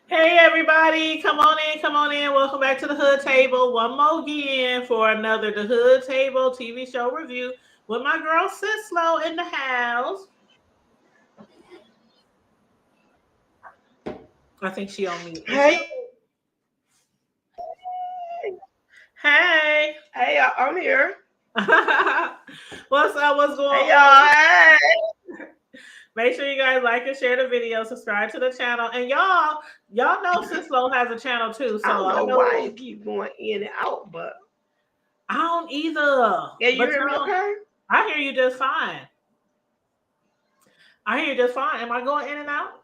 Hey everybody, come on in, come on in. Welcome back to the Hood Table. One more again for another The Hood Table TV show review with my girl Sislo in the house. I think she on mute. Is she Hey, on mute? Hey. I'm here. What's up? What's going Hey, on? y'all. Hey. Make sure you guys like and share the video, subscribe to the channel. And y'all know Sislo has a channel too. I So don't I know why know you keep going in and out, but I don't either. yeah, you But hear me y'all, okay? I hear you just fine. I hear you just fine. Am I going in and out?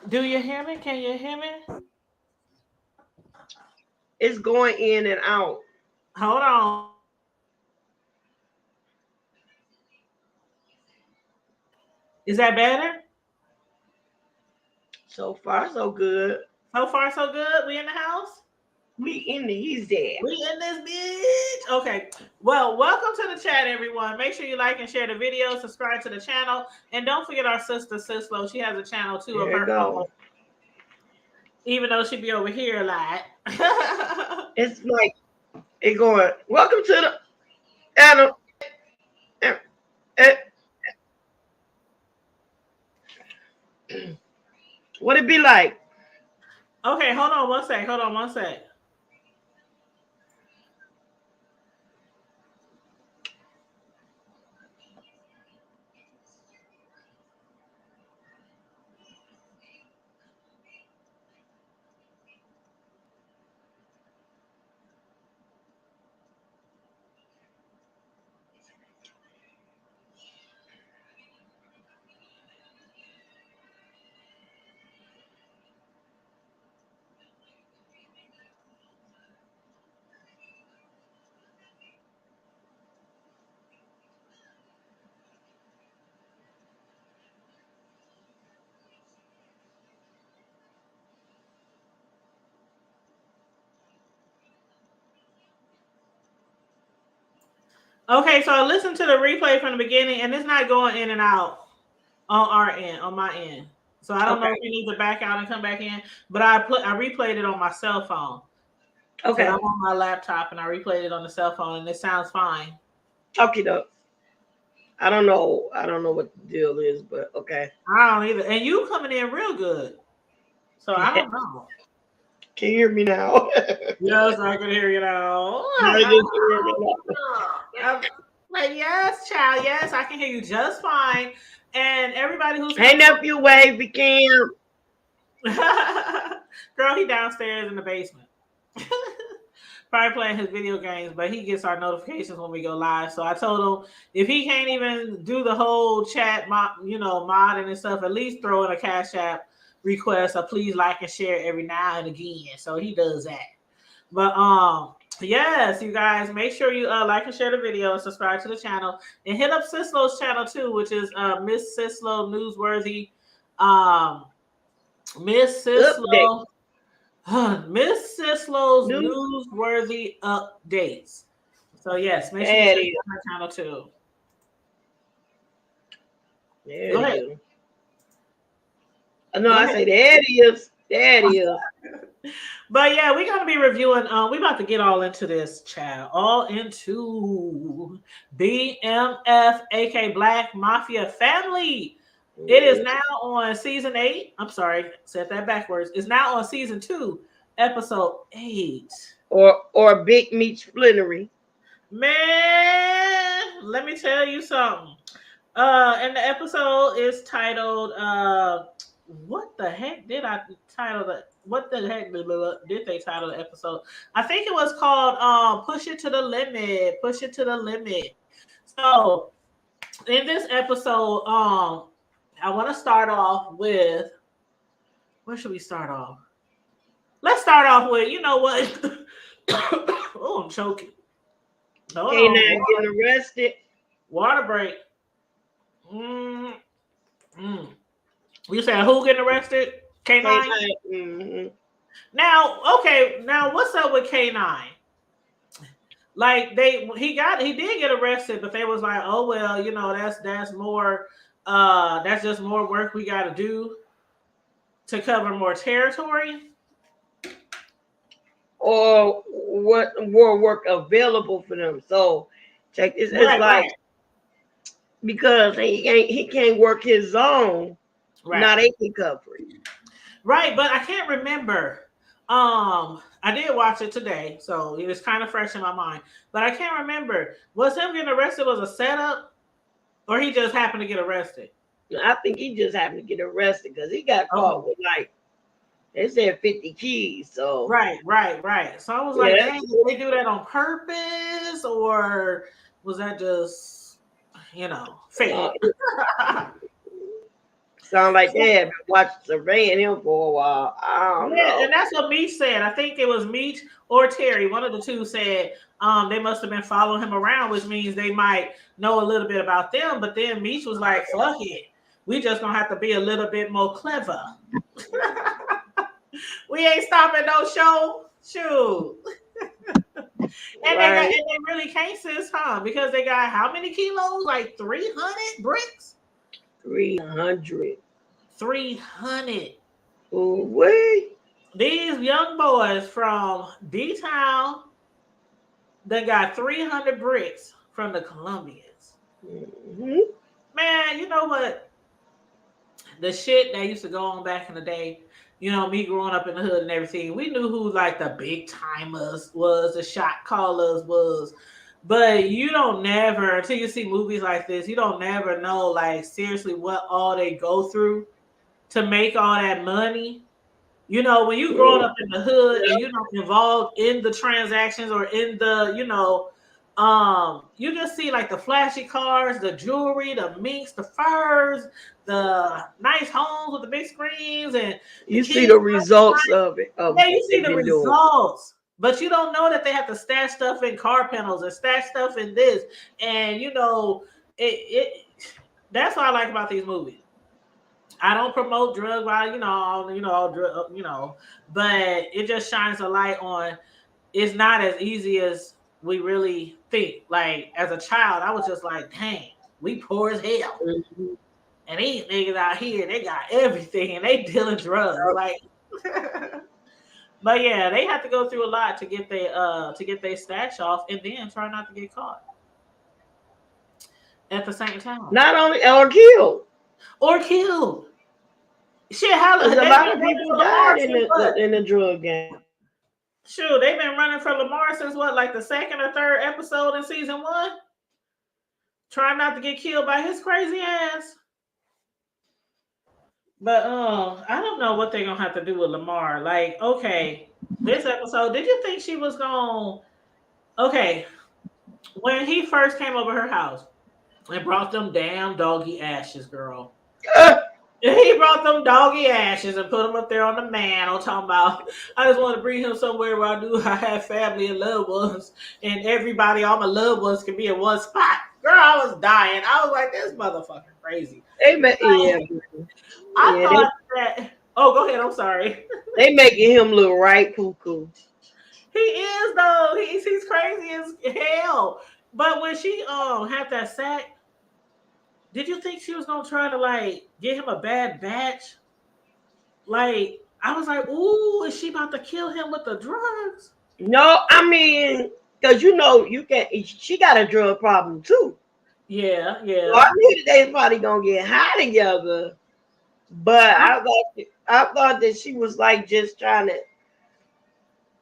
Do you hear me? Can you hear me? It's going in and out. Hold on. Is that better? So far, so good. So far, so good. We in the house? We in these there. We in this bitch. Okay. Well, welcome to the chat, everyone. Make sure you like and share the video, subscribe to the channel, and don't forget our sister Sislo. She has a channel too of There you her own, go. even though she be over here a lot. It's like it going. Welcome to the Adam. eh, eh, What it be like? Okay, hold on one sec. Hold on one sec. Okay, so I listened to the replay from the beginning, and it's not going in and out on our end, on my end. So I don't know Okay. if you need to back out and come back in, but I replayed it on my cell phone because I'm Okay. on my laptop and I replayed it on the cell phone, and it sounds fine. Okay, though. I don't know. I don't know what the deal is, but okay. I don't either, and you coming in real good, so I Can don't know. you hear me now? Yes, I can hear you now. How you hear me now? I'm like, yes, child, yes, I can hear you just fine. And everybody who's Hey, coming nephew, Wavy Cam. girl, he downstairs in the basement. Probably playing his video games, but he gets our notifications when we go live. So I told him if he can't even do the whole chat, modding and stuff, at least throw in a Cash App request or please like and share every now and again. So he does that. But yes, you guys, make sure you like and share the video and subscribe to the channel and hit up Sislo's channel too, which is Miss Sislo Newsworthy. Um, Miss Update. Sislo, Miss Sislo's New. newsworthy updates. So yes, make sure you There it check is. out her channel too. There Go it ahead. is. No, Go I ahead. say there it is. There it is. But yeah, we're gonna be reviewing. We about to get all into this, child. All into BMF, aka Black Mafia Family. It is now on season 8. I'm sorry, said that backwards. It's now on season 2, episode 8. Or Big Meat Splintery. Man, let me tell you something. And the episode is titled what the heck did I title the what the heck did they title the episode? I think it was called Push It to the Limit. Push It to the Limit. So in this episode, I want to start off with where should we start off? Let's start off with, you know what? Oh, I'm choking. Hold K9 on. getting arrested. Water break. Mm, mm. You said who getting arrested? K9? K9. Mm-hmm. Now, okay, now what's up with K9? Like he did get arrested, but they was like, oh well, that's more that's just more work we gotta do. to cover more territory. Or what more work available for them. So check this. It's Right, like right, because he can't work his zone, right, now they can cover it. right. But I can't remember. I did watch it today, so it was kind of fresh in my mind. But I can't remember. Was him getting arrested was a setup, or he just happened to get arrested? I think he just happened to get arrested because he got caught Okay. with like they said 50 keys. So Right, right, right. So I was like, yeah, dang, did they do that on purpose, or was that just, uh, fake? sound like So, they have been watching surveying him for a while. I don't yeah, know. and that's what Meech said. I think it was Meech or Terry. One of the two said they must have been following him around, which means they might know a little bit about them. But then Meech was like, fuck it. We just gonna have to be a little bit more clever. We ain't stopping no show. Shoot. Right, And they really can't sis, huh? Because they got how many kilos? Like 300 bricks? 300. 300. Ooh, wait. These young boys from D Town, they got 300 bricks from the Colombians. Mm-hmm. Man, you know what? The shit that used to go on back in the day, me growing up in the hood and everything, we knew who like the big timers was, the shot callers was. But you don't never, until you see movies like this, you don't never know like seriously what all they go through to make all that money. When you growing up in the hood and you're not involved in the transactions or in the, you just see like the flashy cars, the jewelry, the minks, the furs, the nice homes with the big screens, and the You see kids. the results of it, of Yeah, what you see they've the been doing. results, but you don't know that they have to stash stuff in car panels and stash stuff in this, and it. That's what I like about these movies. I don't promote drug violence, but it just shines a light on. It's not as easy as we really think. Like as a child, I was just like, dang, we poor as hell, Mhm. and these niggas out here, they got everything, and they dealing drugs. Like, but yeah, they have to go through a lot to get their stash off, and then try not to get caught at the same time Not only or killed, or killed. Shit, how because they've a been lot of running people for Lamar died in since what? the drug game. Sure, they've been running for Lamar since what, like the second or third episode in season one? Trying not to get killed by his crazy ass. But I don't know what they're gonna have to do with Lamar. Like, okay, this episode, did you think she was gonna okay, when he first came over her house and brought them damn doggy ashes, girl. He brought them doggy ashes and put them up there on the mantle, talking about, I just want to bring him somewhere where I have family and loved ones, and everybody, all my loved ones, can be in one spot. Girl, I was dying. I was like, this motherfucker crazy. They yeah, I yeah, thought that. Oh, go ahead. I'm sorry. they making him look right cuckoo. He is though. He's crazy as hell. But when she had that sack, did you think she was gonna try to like get him a bad batch? Like, I was like, ooh, is she about to kill him with the drugs? No, I mean, because you can. She got a drug problem too. Yeah, So I yeah. knew that they probably gonna get high together. But I, I thought that she was like just trying to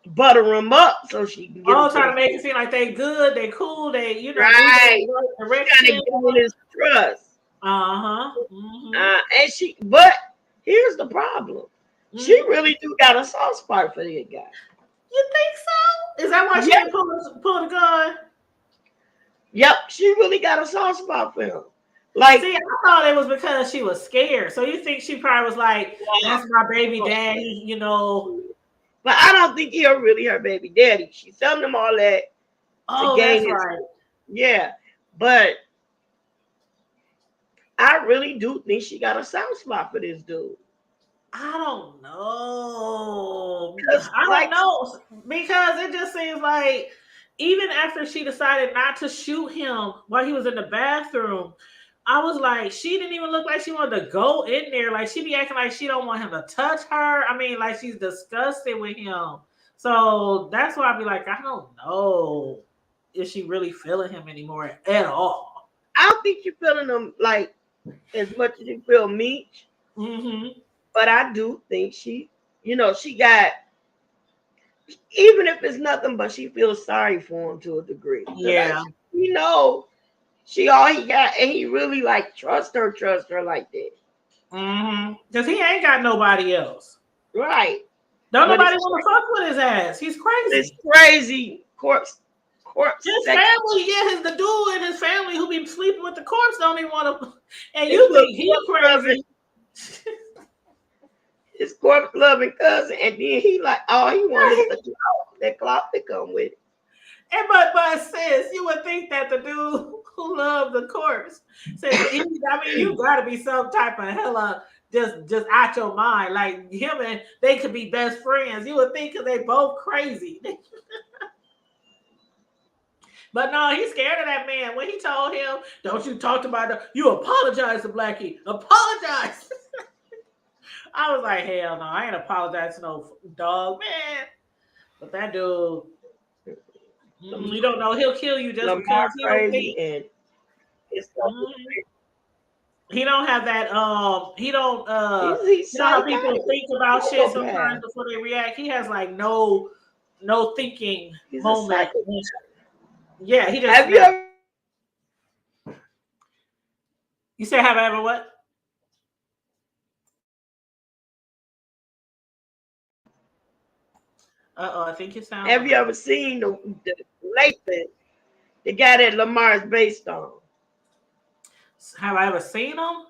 butter him up so she can get him oh, to the trying to make it seem like they good, they cool, they moving in right. the right She trying to direction. gain his trust. Uh huh. Mm-hmm. But here's the problem. She Mm-hmm. really do got a soft spot for that guy. You think so? Is that why she Yep, didn't pull the gun? yep. She really got a soft spot for him. Like, See, I thought it was because she was scared. So you think she probably was like, "That's my baby daddy," but I don't think he'll really her baby daddy. She's telling him all that to Oh, gain that's his, right. yeah. But I really do think she got a soft spot for this dude. I don't know. Cause I don't like, know because it just seems like even after she decided not to shoot him while he was in the bathroom, I was like, she didn't even look like she wanted to go in there. Like she be acting like she don't want him to touch her. I mean, like she's disgusted with him. So that's why I be like, I don't know if she really feeling him anymore at all. I don't think you're feeling them like as much as you feel Meech, Mm-hmm. but I do think she got, even if it's nothing, but she feels sorry for him to a degree. Yeah. You know, she all he got, and he really like trust her like that. Mm-hmm. Because he ain't got nobody else. Right. Don't But nobody want to fuck with his ass. He's it's crazy. crazy. Corpse His sex. family, yeah, the dude in his family who be sleeping with the corpse don't even want to. And His you little think he corpse loving, crazy? his corpse loving cousin, and then he like all he wanted is the clout. That clout that come with it. And but sis, you would think that the dude who loved the corpse says, I mean, you gotta be some type of hella just out your mind. Like him and they could be best friends. You would think because they both crazy. But no, he's scared of that man. When he told him, "Don't you talk about that? You apologize to Blackie. Apologize." I was like, "Hell no, I ain't apologize to no dog, man." But that dude, you don't know, he'll kill you just Lamar because he don't crazy think. and it's Mhm. He don't have that. He don't. he's You know how people psychotic. think about shit sometimes Psychopath. before they react. He has like no thinking He's a moment. psychopath. Yeah, he just Have you snapped. ever You say, have I ever what? I think your sound have went you out. ever seen the Lathan, the guy that Lamar is based on? Have I ever seen him?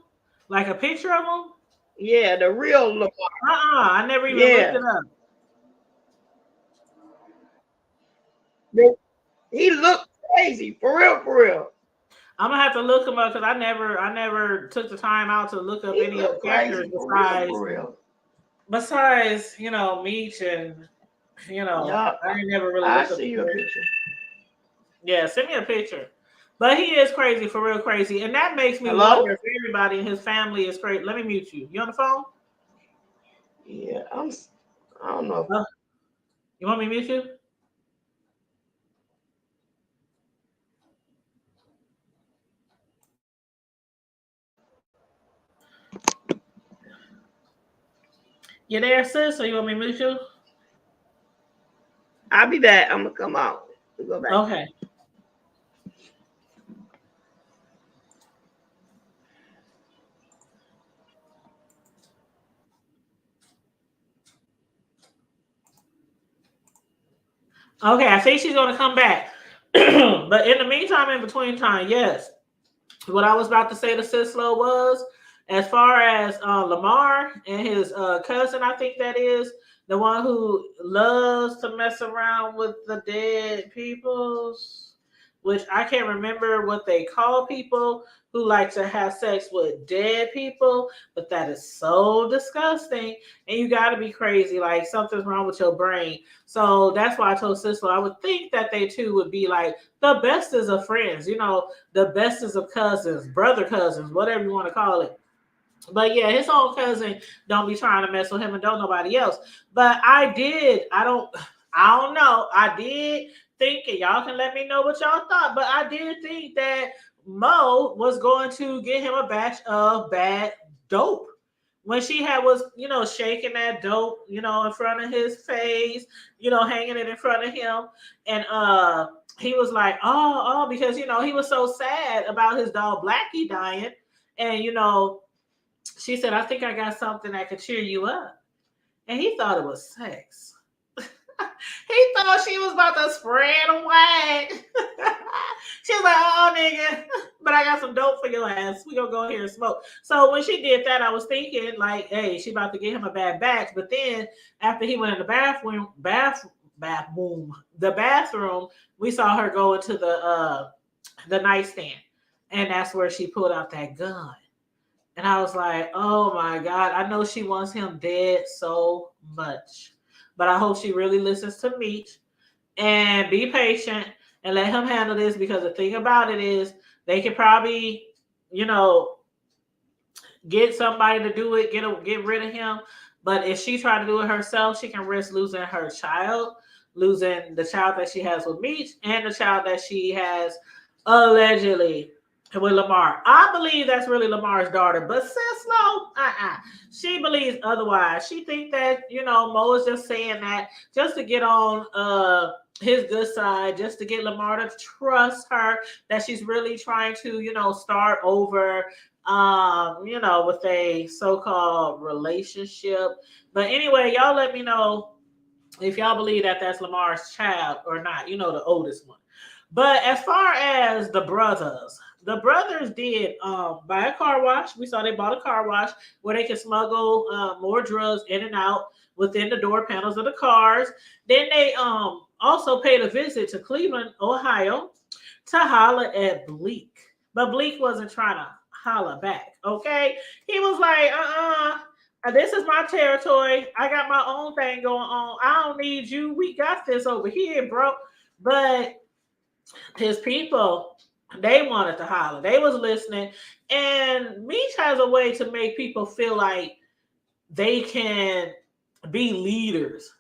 Like a picture of him? Yeah, the real Lamar. I never even looked Yeah. it up. He looked crazy. For real, for real. I'm gonna have to look him up because I never took the time out to look up He any of the looked characters crazy. For real, besides for real. Meech and Yeah. I ain't never really I looked up see the you a characters. picture. Yeah, send me a picture. But he is crazy, for real crazy. And that makes me Hello? wonder if everybody in his family is crazy. Let me mute you. You on the phone? Yeah, I don't know. You want me to mute you? You there, sis? Or you want me to mute you? I'll be back. I'm gonna come out. We'll go back. Okay. Okay, I think she's gonna come back. But in the meantime, in between time, yes. What I was about to say to Sislo was, as far as Lamar and his cousin, I think that is the one who loves to mess around with the dead peoples, which I can't remember what they call people who like to have sex with dead people, but that is so disgusting. And you got to be crazy, like something's wrong with your brain. So that's why I told Sislo I would think that they too would be like the bestest of friends, the bestest of cousins, brother cousins, whatever you want to call it. But yeah, his own cousin don't be trying to mess with him and don't nobody else. But I don't know. I did think, and y'all can let me know what y'all thought, but I did think that Mo was going to get him a batch of bad dope. When she was, shaking that dope, in front of his face, hanging it in front of him. And he was like, oh, because he was so sad about his dog Blackie dying. And she said, I think I got something that could cheer you up. And he thought it was sex. He thought she was about to spread away. She was like, oh, nigga, but I got some dope for your ass. We gonna go here and smoke. So when she did that, I was thinking, like, hey, she about to get him a bad batch. But then after he went in the bathroom, we saw her go into the nightstand. And that's where she pulled out that gun. And I was like, oh my God, I know she wants him dead so much. But I hope she really listens to Meech and be patient and let him handle this, because the thing about it is they could probably you know, get somebody to do it, get rid of him. But if she tried to do it herself, she can risk losing her child, losing the child that she has with Meech, and the child that she has allegedly with Lamar. I believe that's really Lamar's daughter, but sis, no, she believes otherwise. She think that Mo is just saying that just to get on his good side, just to get Lamar to trust her, that she's really trying to start over with a so-called relationship. But anyway, y'all let me know if y'all believe that that's Lamar's child or not, the oldest one. But as far as the brothers did buy a car wash. We saw they bought a car wash where they could smuggle more drugs in and out within the door panels of the cars. Then they also paid a visit to Cleveland, Ohio to holler at Bleak. But Bleak wasn't trying to holler back, okay? He was like, this is my territory. I got my own thing going on. I don't need you. We got this over here, bro. But his people, they wanted to holler. They was listening. And Meech has a way to make people feel like they can be leaders.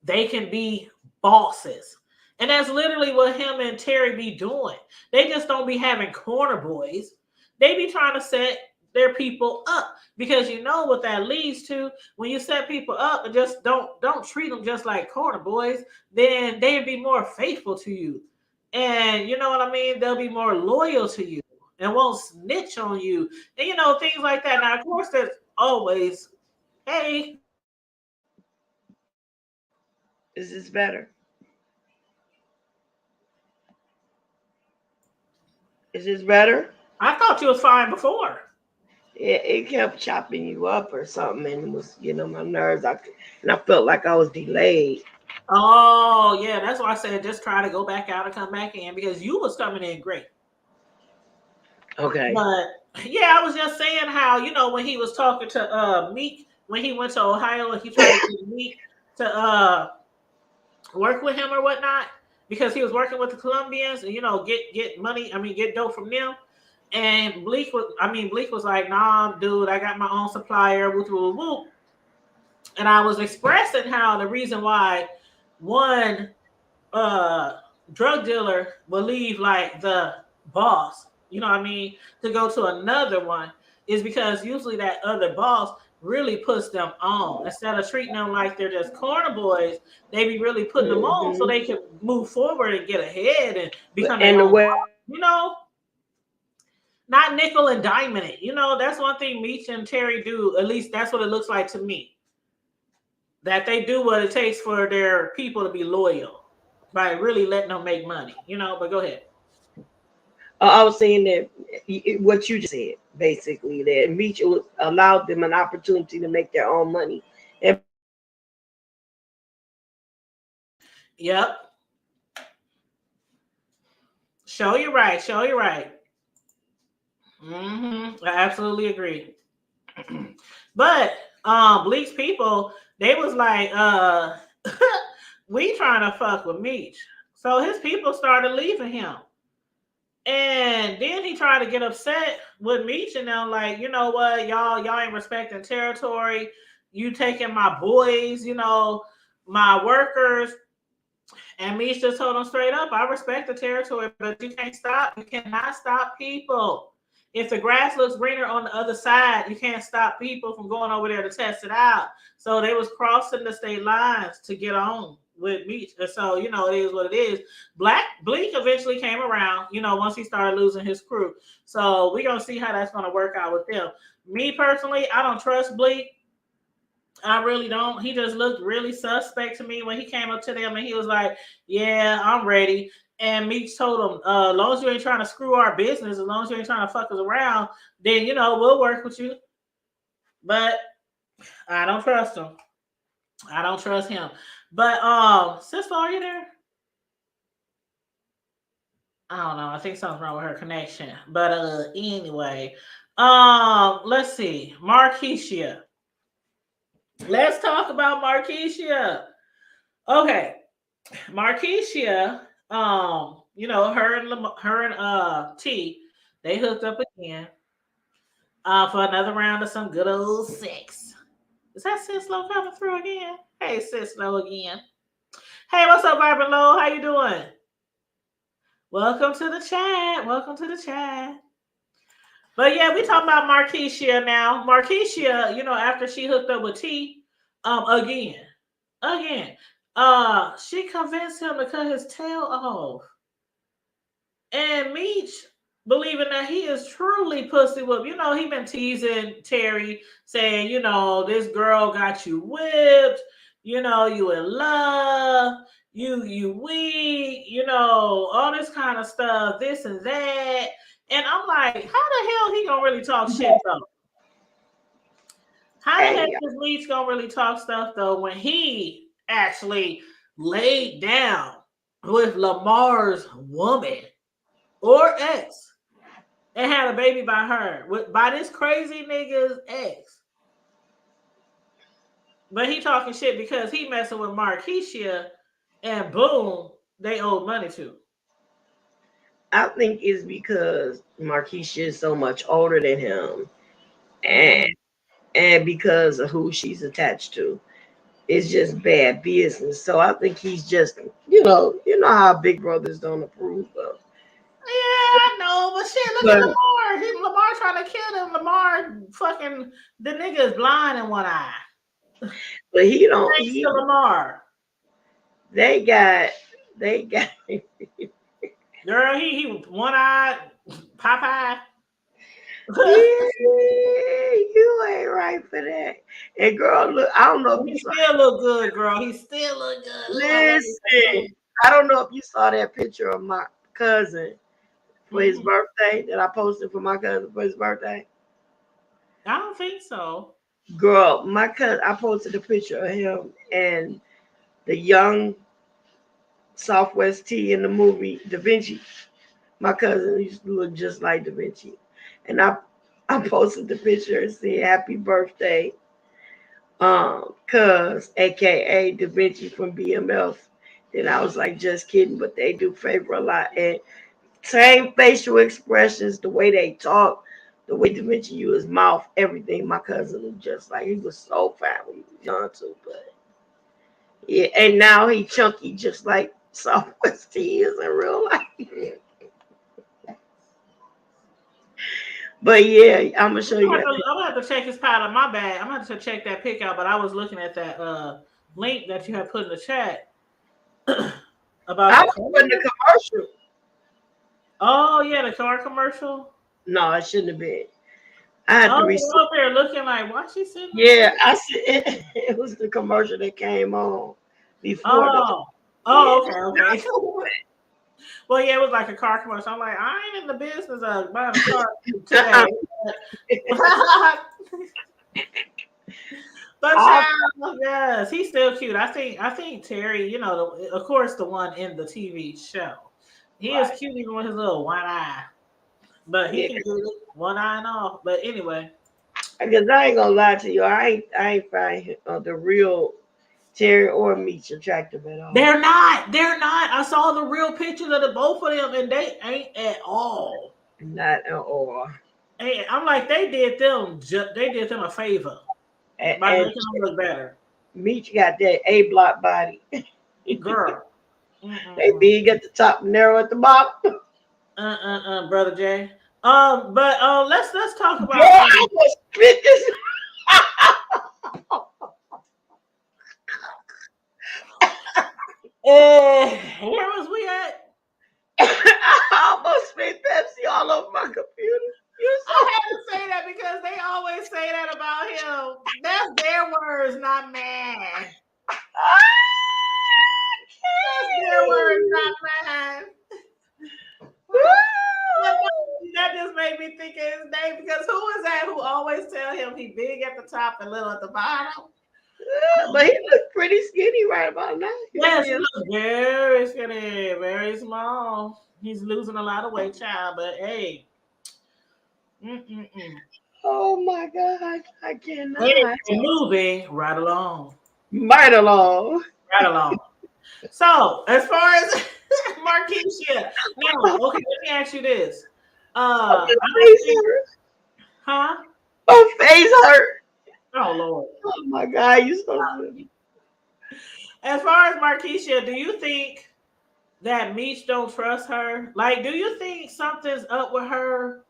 They can be bosses. And that's literally what him and Terry be doing. They just don't be having corner boys. They be trying to set their people up, because you know what that leads to. When you set people up and just don't treat them just like corner boys, then they'd be more faithful to you. And you know what I mean? They'll be more loyal to you and won't snitch on you. And things like that. Now, of course, there's always, hey, Is this better? Is this better? I thought you was fine before. It kept chopping you up or something, and it was, my nerves. And I felt like I was delayed. Oh, yeah, that's why I said just try to go back out and come back in, because you was coming in great. Okay. But yeah, I was just saying how, when he was talking to Meek, when he went to Ohio and he tried to get Meek to work with him or whatnot, because he was working with the Colombians and get money, get dope from them. And Bleak was like, nah, dude, I got my own supplier, whoop, whoop, whoop. And I was expressing how the reason why one uh drug dealer will leave like the boss, to go to another one, is because usually that other boss really puts them on. Instead of treating them like they're just corner boys, they be really putting them on so Mm-hmm. they can move forward and get ahead and become their And the own way boss, not nickel and diamond it. That's one thing Meech and Terry do. At least that's what it looks like to me. That they do what it takes for their people to be loyal by really letting them make money. But go ahead. I was saying that what you just said, basically, that Meech allowed them an opportunity to make their own money. And Yep. Show you right. Show you right. I absolutely agree. But Bleak's people, they was like, we trying to fuck with Meech. So his people started leaving him. And then he tried to get upset with Meech and them, like, you know what, y'all ain't respecting territory. You taking my boys, my workers. And Meech just told him straight up, I respect the territory, but you cannot stop people. If the grass looks greener on the other side, you can't stop people from going over there to test it out. So they was crossing the state lines to get on with Meech. And so, it is what it is. Bleak eventually came around, once he started losing his crew. So we're going to see how that's going to work out with them. Me personally, I don't trust Bleak. I really don't. He just looked really suspect to me when he came up to them and he was like, yeah, I'm ready. And Meeks told him, as long as you ain't trying to screw our business, as long as you ain't trying to fuck us around, then, we'll work with you. But I don't trust him. I don't trust him. But, sister, are you there? I don't know. I think something's wrong with her connection. But, anyway, let's see. Markeisha. Let's talk about Markeisha. Okay. Markeisha, her and T, they hooked up again. for another round of some good old sex. Is that Sis Low coming through again? Hey, Sis Low again. Hey, what's up, Vibrant Low? How you doing? Welcome to the chat. Welcome to the chat. But yeah, we talking about Markeisha now. Markeisha, after she hooked up with T, again, she convinced him to cut his tail off. And Meech, believing that he is truly pussy whipped. He been teasing Terry, saying, this girl got you whipped. You in love. You weak. All this kind of stuff, this and that. And I'm like, how the hell he gonna really talk shit though? How the heck is Meech gonna really talk stuff though when he actually laid down with Lamar's woman or ex and had a baby by her by this crazy nigga's ex? But he talking shit because he messing with Markeisha and boom, they owed money to. I think it's because Markeisha is so much older than him, and because of who she's attached to. It's just bad business. So I think he's just, how big brothers don't approve of. Yeah, I know, but shit, look at Lamar. Lamar trying to kill him. Lamar fucking the nigga is blind in one eye. But he don't. Thanks to Lamar. They got. Girl, he one eye Popeye. You ain't right for that. And girl, look, I don't know if he still look good, girl. He still look good. Listen, I don't know if you saw that picture of my cousin for his birthday that I posted for my cousin for his birthday. I don't think so. Girl, my cousin, I posted a picture of him and the young Southwest T in the movie Da Vinci. My cousin used to look just like Da Vinci. And I posted the picture and said happy birthday. Cuz aka Da Vinci from BMF. And I was like, just kidding, but they do favor a lot. And same facial expressions, the way they talk, the way Da Vinci used his mouth, everything. My cousin was just like, he was so fat when he was young too, but yeah, and now he chunky just like Southwest T is in real life. But yeah, I'm gonna show you. I'm gonna have to check his powder. My bad. I'm gonna have to check that pic out. But I was looking at that link that you had put in the chat about I was in the commercial. Oh yeah, the car commercial. No, it shouldn't have been. I had to receive. Up there looking like, why she sitting? Yeah, I said it was the commercial that came on before. Okay. Well, yeah, it was like a car commercial. I'm like, I ain't in the business of buying a car today. But yes, he's still cute. I think Terry, of course, the one in the TV show, he is cute even with his little one eye. But he can do it one eye and all. But anyway, because I ain't gonna lie to you, I ain't find the real Terry or Meech attractive at all. They're not. I saw the real pictures of the both of them, and they ain't at all. Not at all. Hey, I'm like, they did them a favor by making them look better. Meech got that A block body. Girl. They big at the top, narrow at the bottom. Brother Jay. But let's talk about. Girl, I almost spit this. Where was we at? I almost spit Pepsi all over my computer. I had to say that because they always say that about him. That's their words, not mine. That's their words, not mine. That just made me think of his name because who is that who always tell him he big at the top and little at the bottom? But he looked pretty skinny right about now. Yes, he looks very skinny, very small. He's losing a lot of weight, child. But hey, oh my God, I cannot. Moving right along. Right along. So as far as Markeisha, now okay, let me ask you this. Huh? My face hurt. Oh Lord. Oh my God, you so silly. As far as Markeisha, do you think that Meech don't trust her? Like, do you think something's up with her?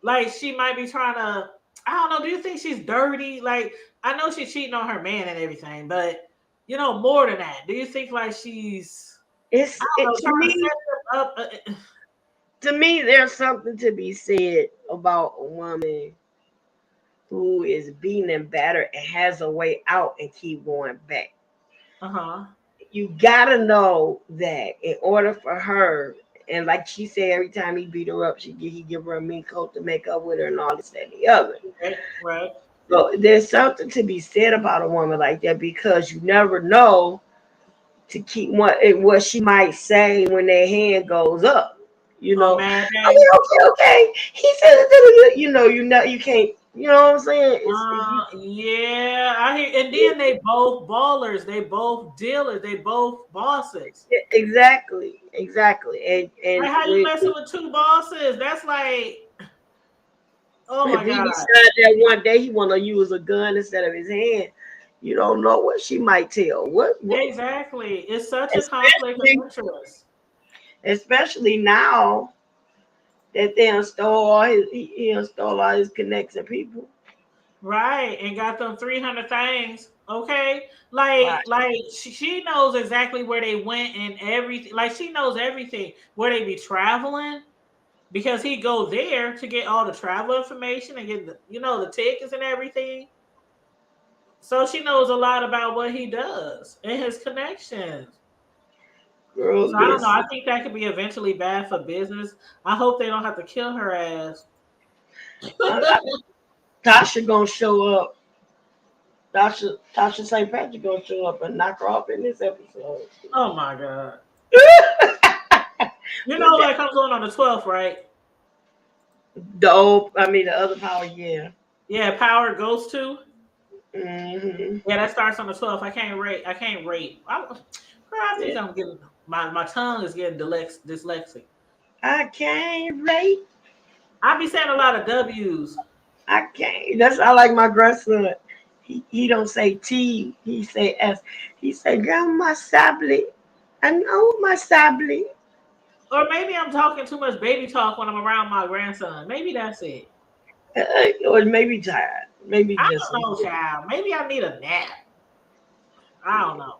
Like, she might be trying to. I don't know. Do you think she's dirty? Like, I know she's cheating on her man and everything, but more than that. Do you think like she's, I don't know, To trying to me. set them up? To me, there's something to be said about a woman who is beaten and battered and has a way out and keep going back. Uh huh. You gotta know that in order for her, and like she said, every time he beat her up, he give her a mean coat to make up with her and all this that, and the other. Right. Right. So there's something to be said about a woman like that because you never know to keep what she might say when their hand goes up. On Mad Day. Okay, okay. He said, you can't. You know what I'm saying? Yeah, I hear. And then they both ballers. They both dealers. They both bosses. Exactly. And Like, how you messing with two bosses? That's like, oh if my he god. decides that one day he want to use a gun instead of his hand, you don't know what she might tell. What Exactly. It's such a conflict of especially interest. especially now that they done stole all he done stole all his connects and people. Right. And got them 300 things. Okay. Right. Like she knows exactly where they went and everything. Like, she knows everything. Where they be traveling. Because he go there to get all the travel information and get the tickets and everything. So she knows a lot about what he does and his connections. Girl, So I don't know. I listen. think that could be eventually bad for business. I hope they don't have to kill her ass. Tasha gonna show up. Tasha St. Patrick gonna show up and knock her off in this episode. Oh my god. But that That comes on the 12th, right? the other power, yeah. Yeah, Power goes to. Hmm. Yeah, that starts on the 12th. I can't rate. Girl, I think Yeah. I'm getting my tongue is getting dyslexic. I can't rate. I be saying a lot of W's. I can't. That's I like my grandson. He don't say T. He say S. He say, Grandma Sably. I know my Sably. Or maybe I'm talking too much baby talk when I'm around my grandson. Maybe that's it. Or maybe tired. Maybe I just a don't know, little. child. Maybe I need a nap. I don't know.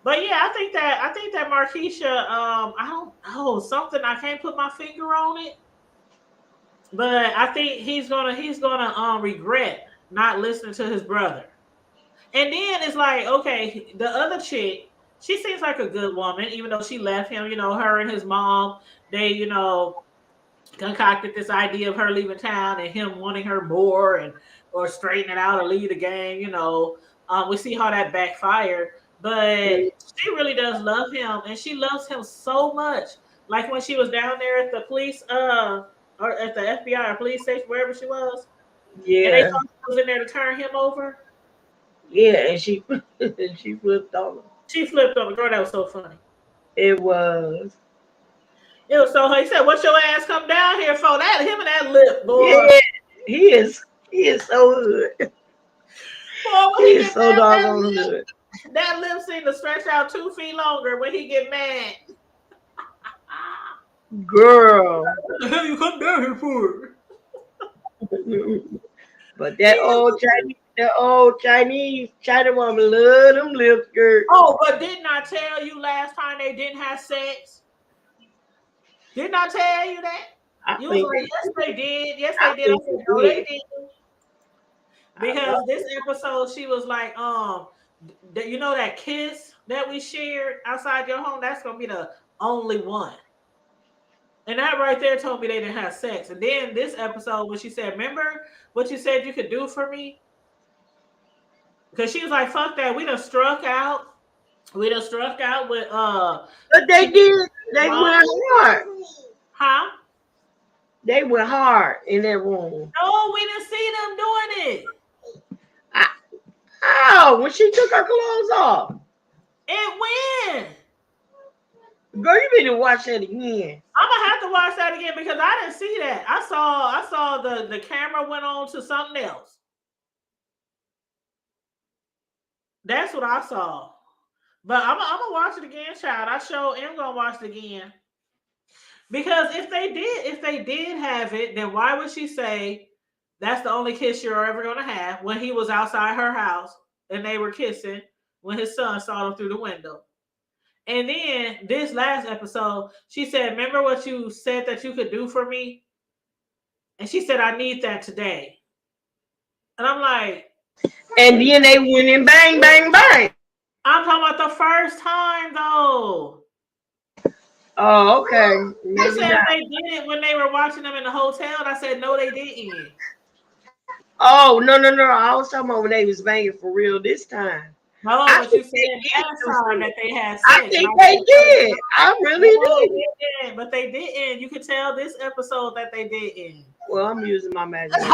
But yeah, I think that Markeisha, I don't know, something I can't put my finger on it. But I think he's gonna regret not listening to his brother. And then it's like, okay, the other chick, she seems like a good woman, even though she left him. Her and his mom, they, concocted this idea of her leaving town and him wanting her more and or straighten it out or leave the game. We see how that backfired, but she really does love him, and she loves him so much. Like when she was down there at the police, or at the FBI or police station, wherever she was, and they Yeah. thought she was in there to turn him over. Yeah, and she she flipped on him. She flipped on the girl. That was so funny. It was. It was so. He said, "What's your ass come down here for?" That him and that lip, boy. Yeah, he is so hood. Boy, He when he is get so mad, doggone hood. that lip seemed to stretch out 2 feet longer when he get mad. Girl. What the hell you come down here for? But He is. That old Chinese China woman love them lip skirts. Oh, but didn't I tell you last time they didn't have sex? Didn't I tell you that? I You was think like, they yes, they did. Yes, I they did. I think said, they no, they did. didn't. I know. Because this episode, she was like, that kiss that we shared outside your home, that's gonna be the only one. And that right there told me they didn't have sex. And then this episode, when she said, "Remember what you said you could do for me?" Because she was like, "Fuck that. We done struck out. We done struck out with But they Tia did. They mom." went hard. Huh? They went hard in that room. No, we didn't see them doing it. I, oh, when she took her clothes off. It win. Girl, you need to watch that again. I'm gonna have to watch that again because I didn't see that. I saw the camera went on to something else. That's what I saw. But I'm gonna watch it again, child. I sure am gonna watch it again. Because if they did have it, then why would she say that's the only kiss you're ever gonna have when he was outside her house and they were kissing when his son saw them through the window? And then this last episode, she said, "Remember what you said that you could do for me?" And she said, "I need that today." And I'm like, And then they went in bang, bang, bang. I'm talking about the first time though. Oh, okay. You Maybe said not. they did it when they were watching them in the hotel, and I said no, they didn't. Oh, no, no, no. I was talking about when they was banging for real this time. No, I but you think said they did last do time something. that they had I sex, and think I they said did. I really no, they do. didn't. But they didn't. You could tell this episode that they didn't. Well, I'm using my imagination.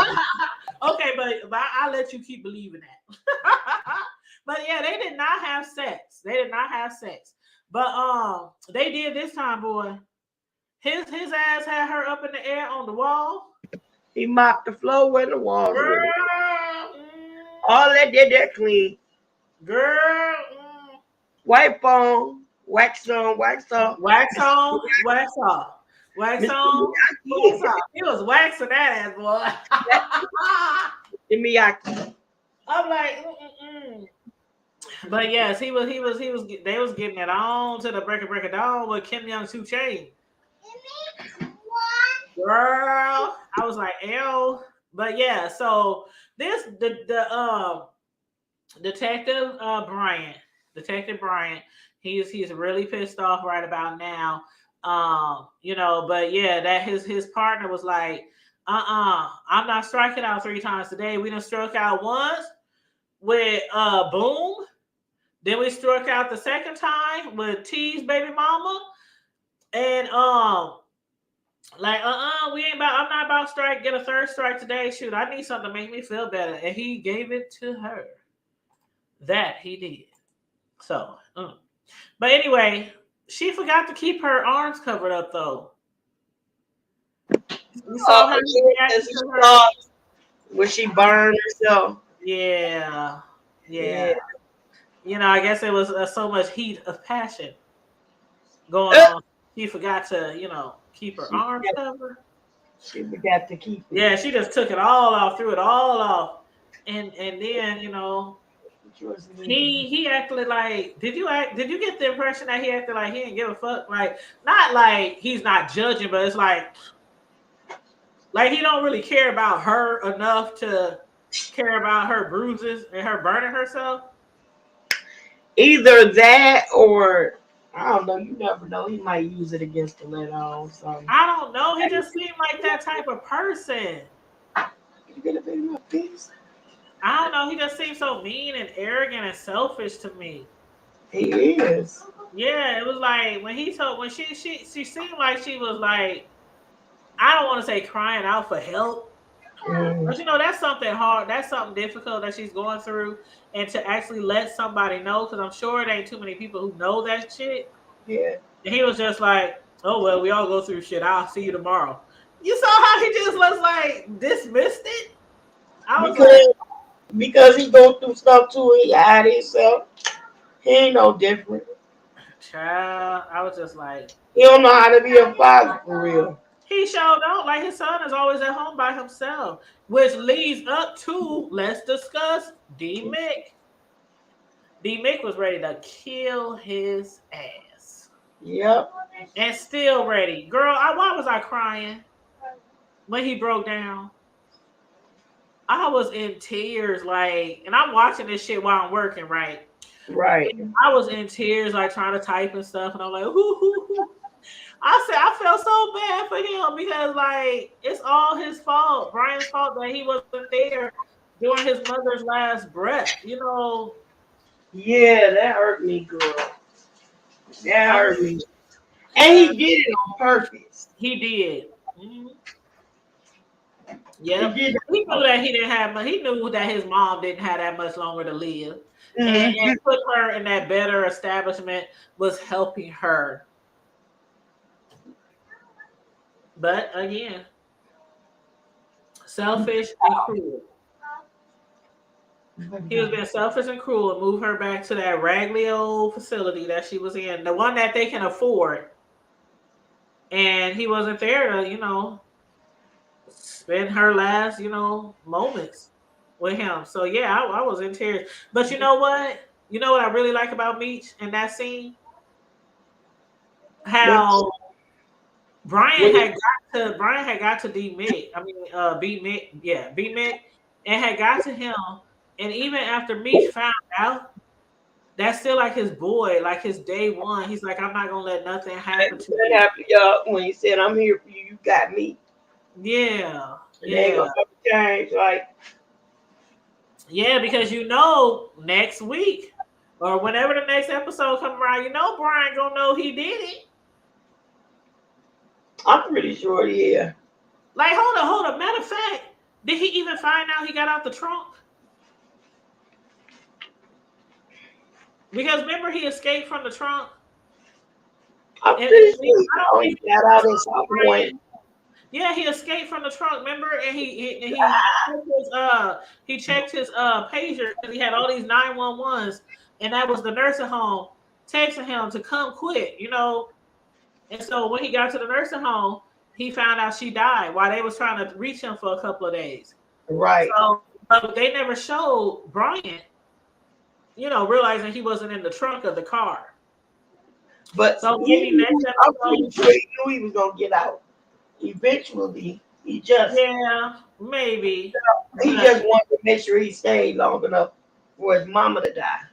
Okay, but I'll let you keep believing that. But yeah, they did not have sex. They did not have sex. But they did this time, boy. His ass had her up in the air on the wall. He mopped the floor with the walls with it. Girl, All that did that clean. girl, Wipe on, wax on, wax off. wax Mr. on, wax off, wax Mr. on, wax Miyagi. off. He was waxing that ass, boy. Mr. Miyagi. I'm like, but yes, he was. They was getting it on to the break of dawn with Kim Young Two Chain. Girl, I was like, ew. But yeah, so this the detective Bryant, Detective Bryant, he's really pissed off right about now. But yeah, that his partner was like, I'm not striking out 3 times today. We done struck out once with Boom. Then we struck out the second time with T's baby mama. And we ain't about. I'm not about strike. Get a third strike today. Shoot, I need something to make me feel better, and he gave it to her. That he did. So, but anyway, she forgot to keep her arms covered up though. You saw her reaction Yes, to her. saw when she burned herself. Yeah, Yeah. yeah. I guess it was so much heat of passion going on. She forgot to, keep her She arms forgot, covered. she forgot to keep it. Yeah, she just took it all off, threw it all off, and then he acted like. Did you get the impression that he acted like he didn't give a fuck? Like not like he's not judging, but it's like he don't really care about her enough to care about her bruises and her burning herself. Either that or I don't know. You never know. He might use it against the later on. Something. I don't know. He just seemed like that type of person. You gonna pay my piece? I don't know. He just seems so mean and arrogant and selfish to me. He is. Yeah, it was like when she seemed like she was like, I don't want to say crying out for help, Mm, but that's something hard. That's something difficult that she's going through, and to actually let somebody know, because I'm sure it ain't too many people who know that shit. yeah. And he was just like, "Oh well, we all go through shit. I'll see you tomorrow." You saw how he just was like dismissed it. I was like, Because because he go through stuff too. He hide himself. He ain't no different. child. I was just like, He don't know how to be a father for real. he showed out. Like his son is always at home by himself, which leads up to let's discuss D Mick. D Mick was ready to kill his ass, Yep. and still ready. Girl, why was I crying when he broke down? I was in tears, like, and I'm watching this shit while I'm working, right? Right. And I was in tears, like trying to type and stuff, and I'm like, hoo, hoo, hoo. I said I felt so bad for him because like it's all his fault, Brian's fault that he wasn't there during his mother's last breath. Yeah, that hurt me, girl. That I hurt mean, me. And he did it on purpose. he did. Mhm. He Yep. did it He knew on that he didn't have much. He knew that his mom didn't have that much longer to live, and purpose. put her in that better establishment was helping her. But again, selfish and cruel. He was being selfish and cruel and moved her back to that raggedy old facility that she was in, the one that they can afford. And he wasn't there to, spend her last, moments with him. So yeah, I was in tears. But you know what? You know what I really like about Meech in that scene? What? How What? Brian had got to D Mick. I mean, B Mick, yeah, B Mick, and had got to him. And even after Meech found out, that's still like his boy, like his day one. He's like, I'm not gonna let nothing happen to What you. happened, y'all? When he said, "I'm here for you," you got me. Yeah, And they ain't yeah, gonna never change. Like, yeah. Because next week or whenever the next episode come around, Brian gonna know he did it. I'm pretty sure, yeah. Like, hold up. Matter of fact, did he even find out he got out the trunk? Because remember he escaped from the trunk. I'm And pretty I sure don't he think he got was out the at trunk, some point. Brian. Yeah, he escaped from the trunk. Remember, and he checked his pager because he had all these 911s, and that was the nursing home texting him to come quick. And so when he got to the nursing home, he found out she died while they was trying to reach him for a couple of days. Right. So, but they never showed Brian, realizing he wasn't in the trunk of the car. But So maybe next I'm pretty episode, sure he knew he was gonna get out. Eventually, yeah, maybe. he But just wanted to make sure he stayed long enough for his mama to die.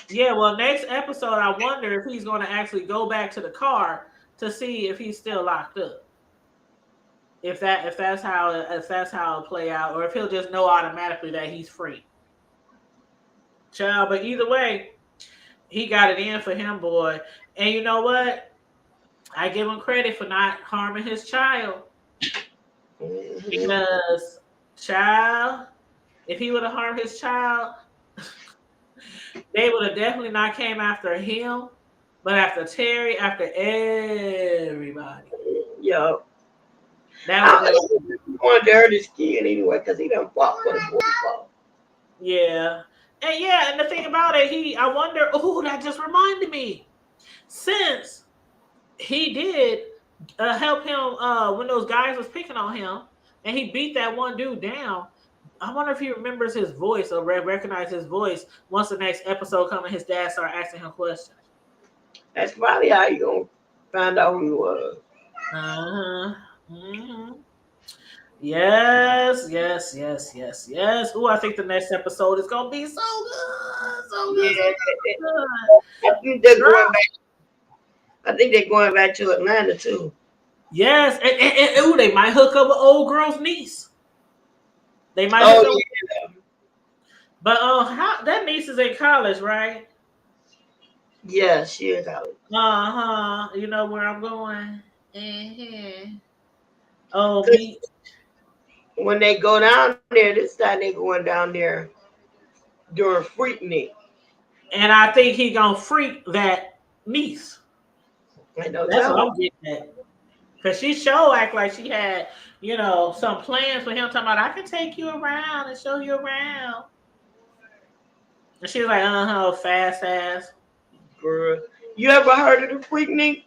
yeah, well, next episode, I wonder if he's going to actually go back to the car to see if he's still locked up. If that's how it'll play out, or if he'll just know automatically that he's free. Child, but either way, he got it in for him, boy. And you know what? I give him credit for not harming his child Mm-hmm. because, child, if he would have harmed his child, they would have definitely not came after him, but after Terry, after everybody. Yeah. That was I their wanted to hurt his kid anyway because he done fought for the boy before. yeah. And the thing about it, I wonder, oh, that just reminded me. Since he did help him when those guys was picking on him and he beat that one dude down, I wonder if he remembers his voice or recognize his voice once the next episode comes and his dad start asking him questions. That's probably how you gonna find out who he was. Uh-huh. Mm-hmm. Yes, yes, yes, yes, yes. Ooh, I think the next episode is gonna be so good, so good, so Yeah, good. I think they're Girl, going back. I think they're going back to Atlanta too. yes, and ooh, they might hook up with old girl's niece. They might Oh hook up, yeah, but how that niece is in college, right? yeah, she is out. Uh huh. You know where I'm going. Mm-hmm. Oh, 'Cause me, when they go down there, this time they going down there during Freaknik. and I think he gonna freak that niece. I know That's what that. I'm getting at. Cause she sure act like she had, some plans for him. Talking about I can take you around and show you around. And she was like, fast ass. Girl, you ever heard of the Freaknik?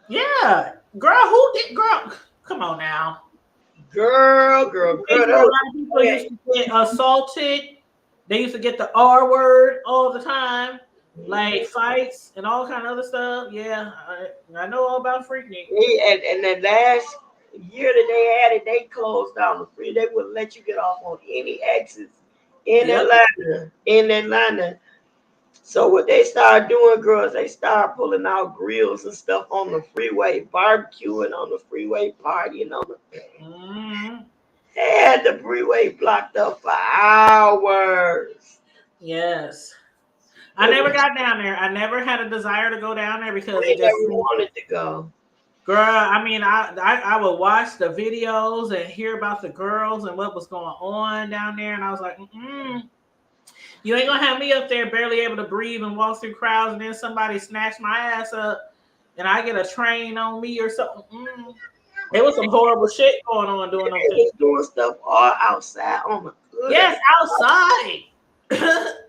Yeah, girl, who did girl? Come on now. Girl, A that lot was of people used to get assaulted. They used to get the R word all the time, like fights and all kind of other stuff. Yeah, I know all about Freaknik. and the last year that they had it, they closed down the free. They wouldn't let you get off on any exits in Yep. Atlanta. In Atlanta. So what they started doing, girls, they started pulling out grills and stuff on the freeway, barbecuing on the freeway, partying on the. Hmm. They had the freeway blocked up for hours. Yes. I It never was. got down there. I never had a desire to go down there because They it just never seemed, wanted to go. girl. I mean, I would watch the videos and hear about the girls and what was going on down there, and I was like, you ain't gonna have me up there barely able to breathe and walk through crowds, and then somebody snatch my ass up, and I get a train on me or something. It was some horrible shit going on doing them They things. was doing stuff all outside on the good. Yes, outside.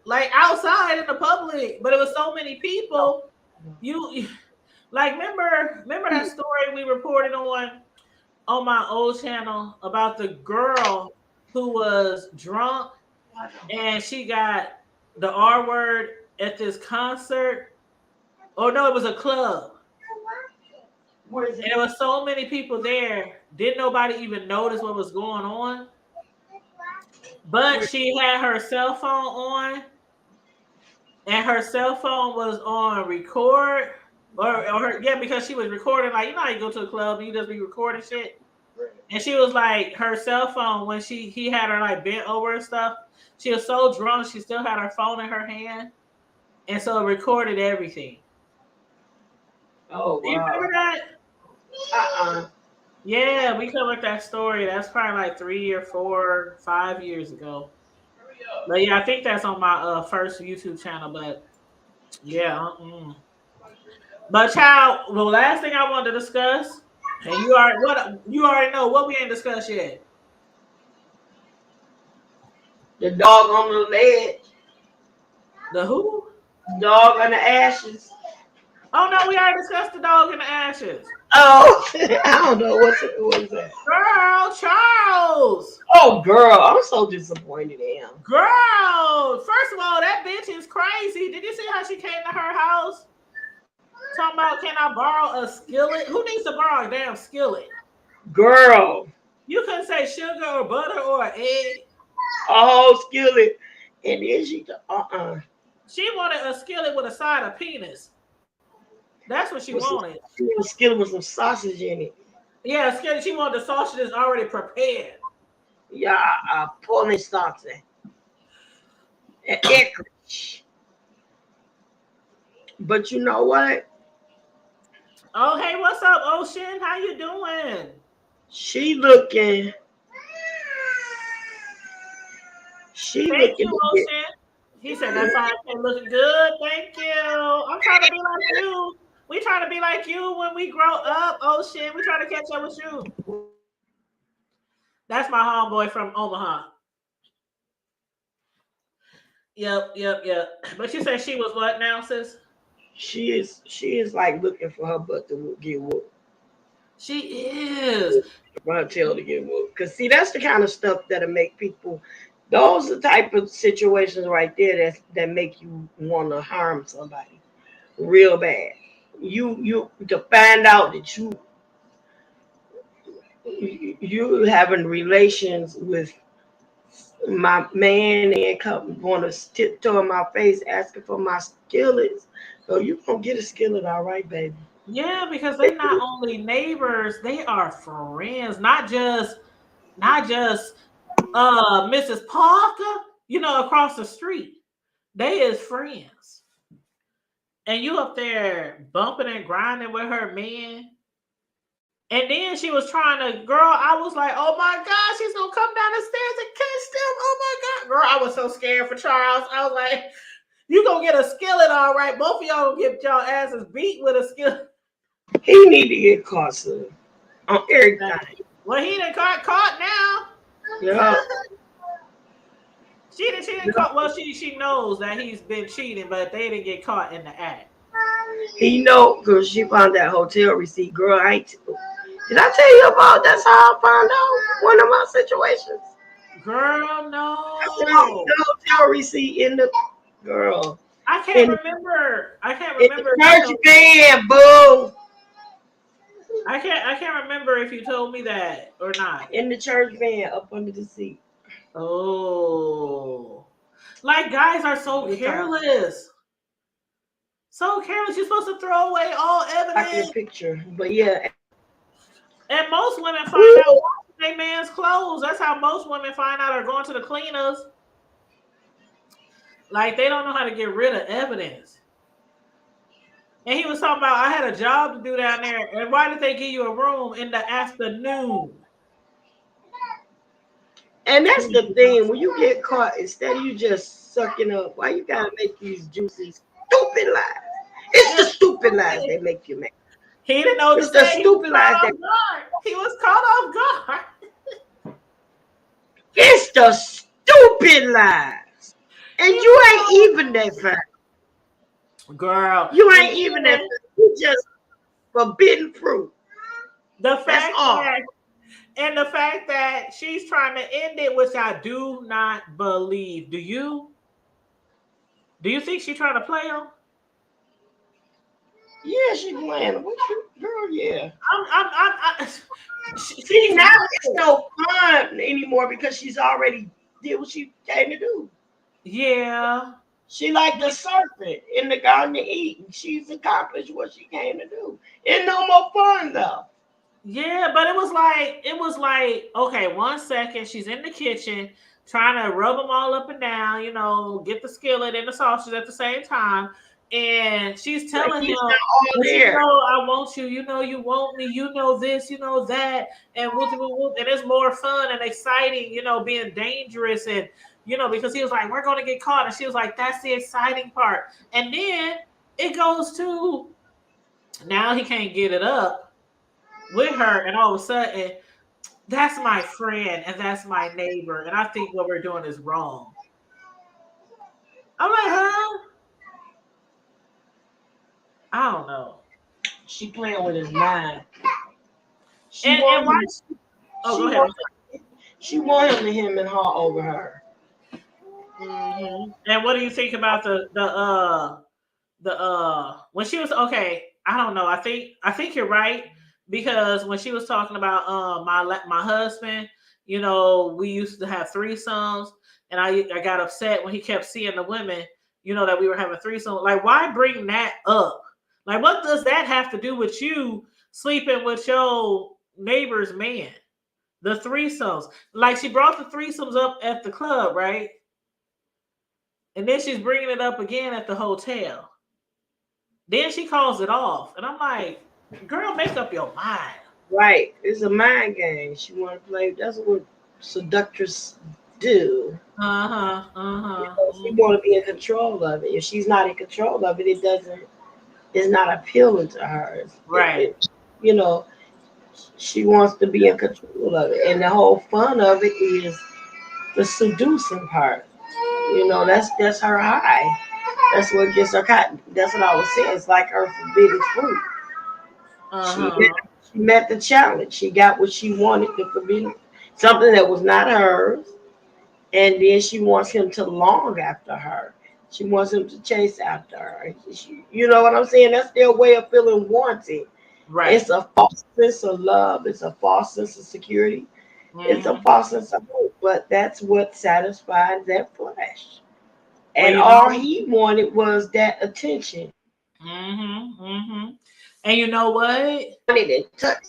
Like outside in the public. But it was so many people. You like remember that story we reported on my old channel about the girl who was drunk and she got the R word at this concert. Oh no, it was a club. And there was so many people there. Didn't nobody even notice what was going on? But she had her cell phone on, and her cell phone was on record. Yeah, because she was recording, like, you know how you go to a club and you just be recording shit. And she was like, her cell phone, when he had her like bent over and stuff, she was so drunk, she still had her phone in her hand. And so it recorded everything. Oh Do you wow. remember that? Uh-uh. Yeah, we covered that story. That's probably like 3 or 4, 5 years ago. But yeah, I think that's on my first YouTube channel. But yeah, but child, the last thing I wanted to discuss, and you already know what we ain't discussed yet. The dog on the ledge. The who? Dog on the ashes. Oh no, we already discussed the dog in the ashes. Oh, I don't know what was that. Girl, Charles. Oh, girl, I'm so disappointed in him. Girl, first of all, that bitch is crazy. Did you see how she came to her house? Talking about, can I borrow a skillet? Who needs to borrow a damn skillet? Girl, You couldn't say sugar or butter or an egg. oh, skillet. And then She wanted a skillet with a side of penis. That's what she wanted. a skillet with some sausage in it. Yeah, skillet. She wanted the sausages already prepared. Yeah, Polish sausage. And Eckrich. But you know what? Oh, hey, what's up, Ocean? How you doing? She looking. She Thank looking you, to get. Ocean. He said that 5K looking good. Thank you. I'm trying to be like you. We trying to be like you when we grow up, Ocean. We trying to catch up with you. That's my homeboy from Omaha. Yep. But you said she was what now, sis? She is like looking for her butt to get whooped. She is. For her tail to get whooped. Cause see, that's the kind of stuff that'll make people. Those are the type of situations right there that make you want to harm somebody real bad. You to find out that you having relations with my man and come want to tiptoe in my face asking for my skillets. So you gonna get a skillet, all right, baby. Yeah, because they not only neighbors, they are friends. Not just Mrs. Parker, across the street. They is friends. And you up there bumping and grinding with her man. And then she was trying to, girl, I was like, oh my God, she's gonna come down the stairs and catch them. Oh my God. Girl, I was so scared for Charles. I was like, you gonna get a skillet, all right. Both of y'all gonna get y'all asses beat with a skillet. He need to get caught soon on everything. Well, he done caught now. Yeah. She didn't caught. Well, she knows that he's been cheating, but they didn't get caught in the act. He know because she found that hotel receipt. Girl, I ain't. Did I tell you about that's how I found out one of my situations? Girl, I found no. the hotel receipt in the girl. I can't remember. I can't In remember. the church van, boo. I can't remember if you told me that or not. In the church van up under the seat. Oh, like guys are so careless. So careless. You're supposed to throw away all evidence. Picture, but yeah. And most women find out washing their man's clothes. That's how most women find out, or going to the cleaners. Like they don't know how to get rid of evidence. And he was talking about, I had a job to do down there. And why did they give you a room in the afternoon? And that's the thing. When you get caught, instead of you just sucking up, why you gotta make these juicy, stupid lies? It's the stupid lies that make you mad. He didn't know what to It's the say. He was stupid lies caught that off guard. He was caught off guard. it's the stupid lies. And He you was ain't caught even that fast. girl. You And ain't even that then fast. You just forbidden fruit. the That's fact all. that the fact that she's trying to end it, which I do not believe. Do you? Do you think she's trying to play him? Yeah, she playing. What you, girl? Yeah. I'm See, she's now it's good. no fun anymore because she's already did what she came to do. Yeah. She like the serpent in the Garden of Eden. She's accomplished what she came to do. It's no more fun though. Yeah, but it was like, okay, 1 second, she's in the kitchen trying to rub them all up and down, get the skillet and the sausage at the same time. And she's But telling him, he's not all but there. I want you, you want me, this, that, and whoop, whoop, whoop. And it's more fun and exciting, being dangerous and because he was like, we're gonna get caught. And she was like, that's the exciting part. And then it goes to now he can't get it up with her, and all of a sudden, that's my friend and that's my neighbor, and I think what we're doing is wrong. I'm like, huh? I don't know. She playing with his mind. She And want why? him. Oh, go She ahead. want. She want him to him and her over her. And what do you think about the when she was okay? I don't know. I think you're right because when she was talking about my husband, we used to have threesomes, and I got upset when he kept seeing the women, that we were having threesomes. Like, why bring that up? Like, what does that have to do with you sleeping with your neighbor's man? The threesomes, like she brought the threesomes up at the club, right? And then she's bringing it up again at the hotel. Then she calls it off. And I'm like, girl, make up your mind. Right. It's a mind game. She want to play. That's what seductors do. Uh-huh. You Uh-huh. know, she want to be in control of it. If she's not in control of it, it doesn't. It's not appealing to her. Right. You know, she wants to be in control of it, and the whole fun of it is the seducing part. That's her high. That's what gets her caught. That's what I was saying. It's like her forbidden fruit. She met, Uh-huh. she met the challenge. She got what she wanted. The forbidden something that was not hers, and then she wants him to long after her. She wants him to chase after her. You know what I'm saying? That's their way of feeling wanted. Right. It's a false sense of love. It's a false sense of security. It's a Mm-hmm. false sense of hope. But that's what satisfies that flesh. Well, And all he wanted was that attention. mm-hmm. Mm-hmm. And you know what? Wanted and touched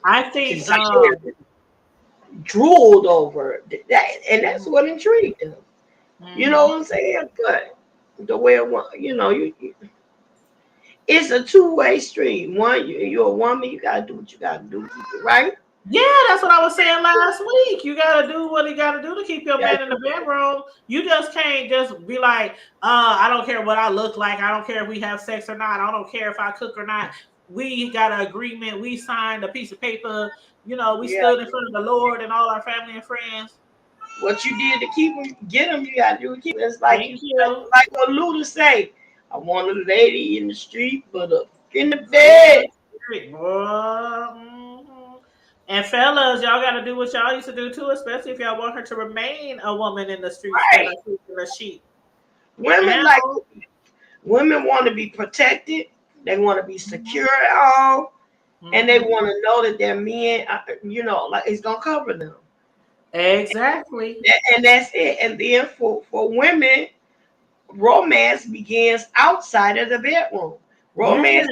I think desired, drooled over that, and that's what intrigued him. You know mhm. what I'm saying? But the way it was, it's a two-way street. One, you're a woman, you gotta do what you gotta do, right? Yeah, that's what I was saying last week. You gotta do what you gotta do to keep your man in the bedroom. You just can't just be like, I don't care what I look like. I don't care if we have sex or not. I don't care if I cook or not. We got an agreement. We signed a piece of paper. We Yeah. stood in front of the Lord and all our family and friends. What you did to keep them, get them, you gotta do to keep them. It's like Thank you. like what Luda say. I want a lady in the street, but in the bed. Mhm. And fellas, y'all got to do what y'all used to do too, especially if y'all want her to remain a woman in the streets and a Right. sheep in a sheep. Women Now, like women want to be protected. They want to be secure at all, and they mhm. want to know that their men, like it's gonna cover them. Exactly. And that's it. And then for women, romance begins outside of the bedroom. Yeah. Romance,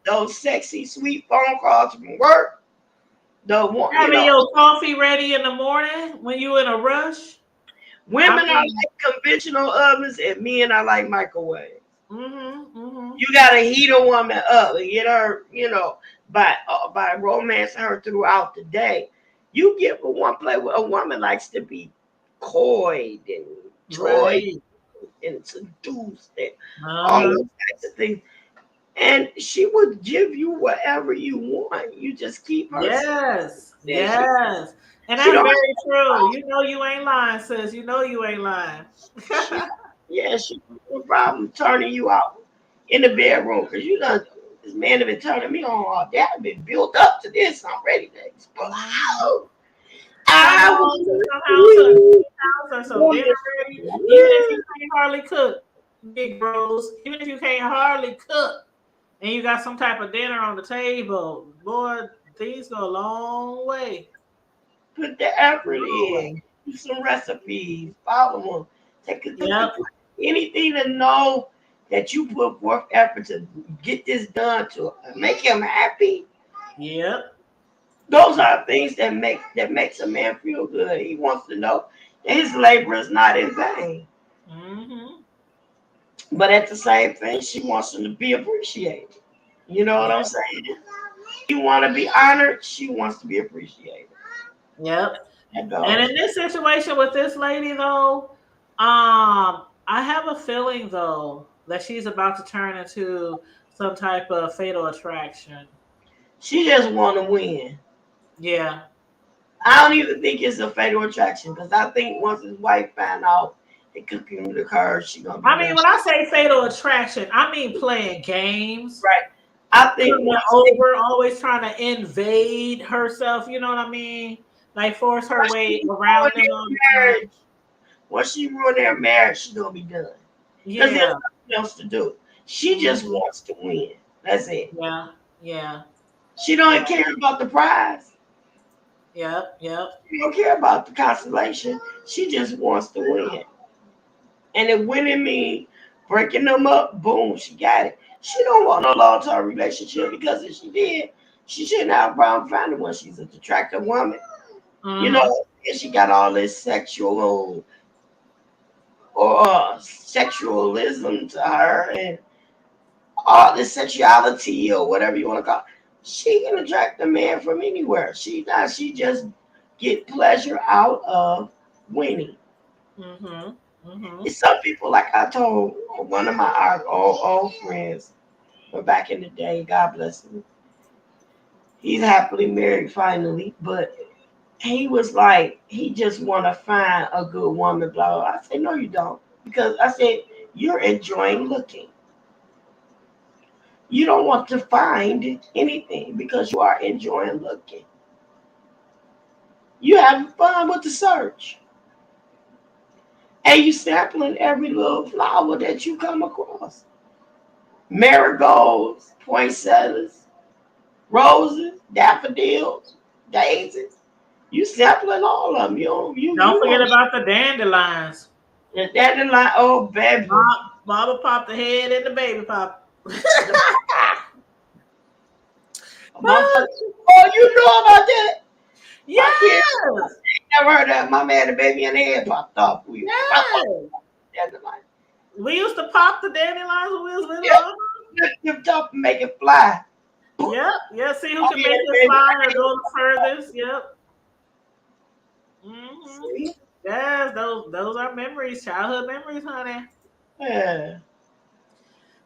those sexy, sweet phone calls from work. The one, Having your coffee ready in the morning when you in a rush. I women are mean, like conventional ovens, and men are like microwaves. mm-hmm. You gotta heat a woman up and get her, by romancing her throughout the day. You get for one play with a woman likes to be coyed and toyed Right. and seduced and all Uh-huh. those types of things. And she would give you whatever you want. You just keep her. Yes, Then she yes. And she that's don't very true. have You know you ain't lying, sis. You know you ain't lying. she yeah, she no problem turning you out in the bedroom because you done this man have been turning me on all day. I've been built up to this. I'm ready to explode. Mhm. Come I home to some house or was house or some dinner ready. Even if you woo. can't hardly cook, big bros. Even if you can't hardly cook, and you got some type of dinner on the table, boy, things go a long way. Put the effort Long in. way. Do some recipes. Follow them. Yep. Anything to know that you put forth effort to get this done to make him happy. Yep. Those are things that makes a man feel good. He wants to know that his labor is not in vain. Mm-hmm. But at the same thing, she wants him to be appreciated. You know what I'm Yep. saying? You want to be honored. She wants to be appreciated. Yep. That And in goes. this situation with this lady though, I have a feeling though that she's about to turn into some type of fatal attraction. She just want to win. Yeah. I don't even think it's a fatal attraction because I think once his wife find out it cooking with her, she gonna be I mean, done. when I say fatal attraction, I mean playing games, Right. I think coming once they over, always trying to invade herself. You know what I mean? Like force her once way she ruin around them all the their time. marriage, once she ruin their marriage, she gonna be done. Because there's Yeah. nothing else to do. She just Hmm. wants to win. That's it. Yeah. Yeah. She don't care about the prize. Yep. Yep. She don't care about the consolation. She just wants to win. And if winning means breaking them up, boom, she got it. She don't want no long term relationship because if she did, she shouldn't have a problem finding one. She's an attractive woman, you Hmm. know, and she got all this sexual or sexualism to her and all this sexuality or whatever you want to call it. She can attract a man from anywhere. She just get pleasure out of winning. Hmm. Hmm. It's some people like I told one of my our old friends from back in the day, God bless him. He's happily married finally, but he was like he just wanna find a good woman, blah, blah. I said, no, you don't. Because I said, you're enjoying looking. You don't want to find anything because you are enjoying looking. You having fun with the search. And you sampling every little flower that you come across. Marigolds, poinsettias, roses, daffodils, daisies. You sampling all of them. Don't You forget want about the dandelions. the dandelion. Oh baby, Mama popped the head and the baby pop. my mother. Oh, you know about that? My kid Yes, never heard that. My man, the baby in the head popped off. We pop up yes. dandelion. We used to pop the dandelions when we was little. Yep, lift up and make it fly. Yep, yeah. See who My can man, make the it baby. fly or go the furthest. Yep. Hmm. See? Yes, those are memories, childhood memories, honey. Yeah.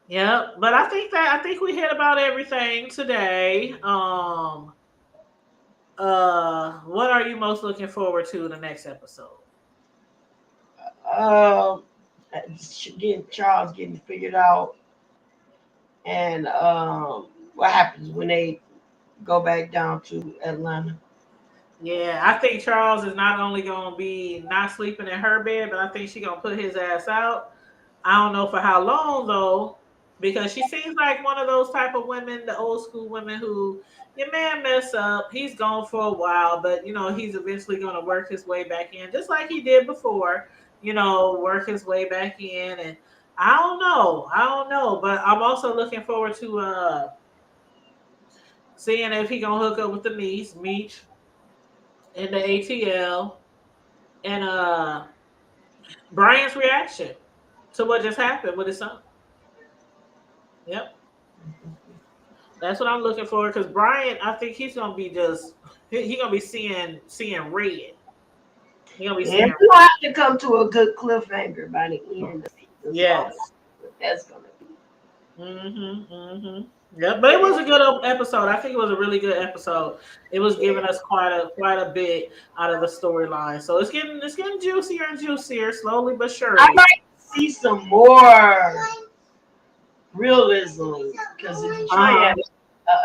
Yep. But I think we hit about everything today. What are you most looking forward to in the next episode? Um, getting Charles getting figured out, and what happens when they go back down to Atlanta. Yeah, I think Charles is not only gonna be not sleeping in her bed, but I think she gonna put his ass out. I don't know for how long though, because she seems like one of those type of women, the old school women who your man mess up, he's gone for a while, but he's eventually gonna work his way back in, just like he did before. Work his way back in, and I don't know, but I'm also looking forward to seeing if he gonna hook up with the niece, Meech, in the ATL, and Brian's reaction to what just happened with his son. Yep. That's what I'm looking for because Brian, I think he's gonna be just he gonna be seeing red. He gonna be And seeing we'll have to come to a good cliffhanger by the end of the season. So I don't know yes. what that's gonna be. Mm-hmm. Mm-hmm. Yeah, but it was a good episode. I think it was a really good episode. It was giving us quite a bit out of the storyline. So it's getting juicier and juicier, slowly but I surely. like to see some more realism because Detroit Uh-huh.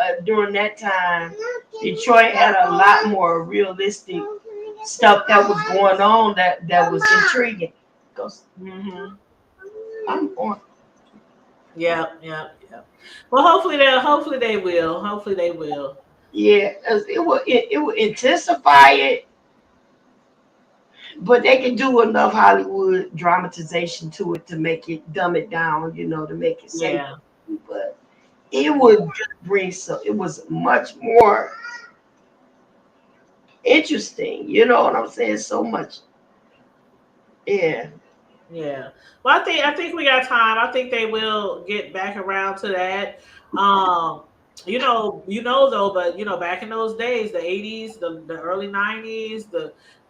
had during that time, Detroit had a lot more realistic stuff that was going on that was intriguing. 'Cause Mm-hmm. I'm on. Yep, yep, yep. Well, hopefully they will. Yeah, 'cause it will intensify it, but they can do enough Hollywood dramatization to it to make it dumb it down, to make it safe. Yeah. But it Yeah. would just bring some. It was much more interesting. You know what I'm saying? So much. Yeah. Yeah. Well, I think we got time. I think they will get back around to that. Um, though, but back in those days, the 80s, the early 90s,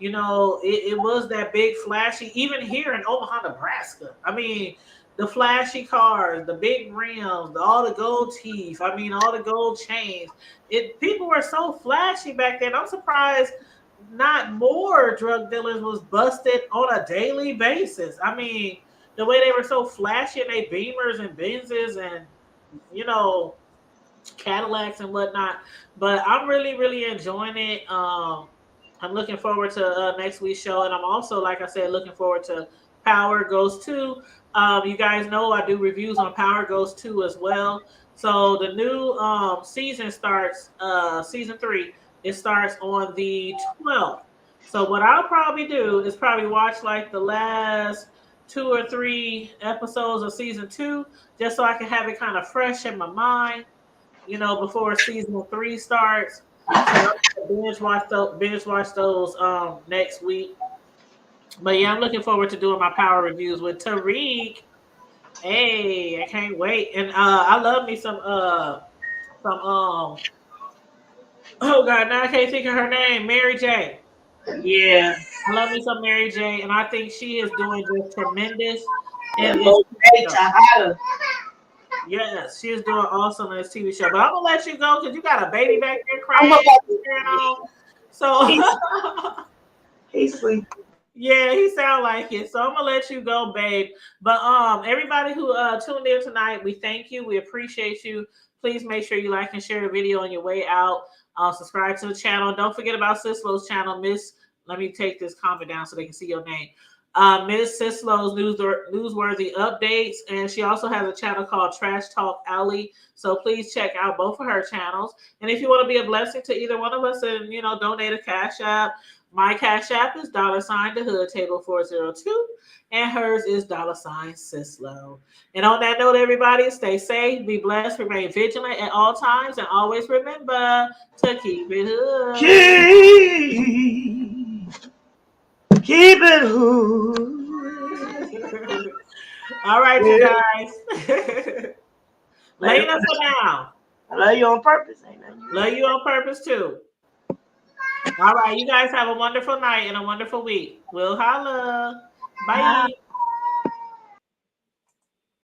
it was that big flashy, even here in Omaha, Nebraska. I mean, the flashy cars, the big rims, all the gold teeth, I mean, all the gold chains. People were so flashy back then. I'm surprised not more drug dealers was busted on a daily basis. I mean, the way they were so flashy in they Beamers and Benzes and you know Cadillacs and whatnot. But I'm really, really enjoying it. I'm looking forward to next week's show, and I'm also, like I said, looking forward to Power Goes 2. You guys know I do reviews on Power Goes 2 as well. So the new season starts, season 3. It starts on the 12th. So what I'll probably do is probably watch like the last 2 or 3 episodes of season 2, just so I can have it kind of fresh in my mind, before season 3 starts. So I'll binge watch those next week. But yeah, I'm looking forward to doing my power reviews with Tariq. Hey, I can't wait. And I love me some oh god, now I can't think of her name. Mary J. Yeah. I love me some Mary J. And I think she is doing just tremendous in And this Monet show. Tahada. Yes, she is doing awesome in this TV show. But I'm gonna let you go because you got a baby back there I'm crying, about to. carrying on. Yeah. So He's he's sleeping. yeah, he sound like it. So I'm gonna let you go, babe. But everybody who tuned in tonight, we thank you. We appreciate you. Please make sure you like and share the video on your way out. Subscribe to the channel. Don't forget about Sislow's channel, Miss. Let me take this comment down so they can see your name. Miss Sislow's newsworthy updates, and she also has a channel called Trash Talk Alley. So please check out both of her channels. And if you want to be a blessing to either one of us and donate a cash app, my cash app is $ the hood table 402, and hers is $Sislow. And on that note, everybody, stay safe, be blessed, remain vigilant at all times, and always remember to keep it hood. Keep, keep it hood. All right, you Yeah. guys. Later. Lena for now. I love you on purpose, ain't that Love you? you on purpose too. All right, you guys have a wonderful night and a wonderful week. We'll holla. Bye.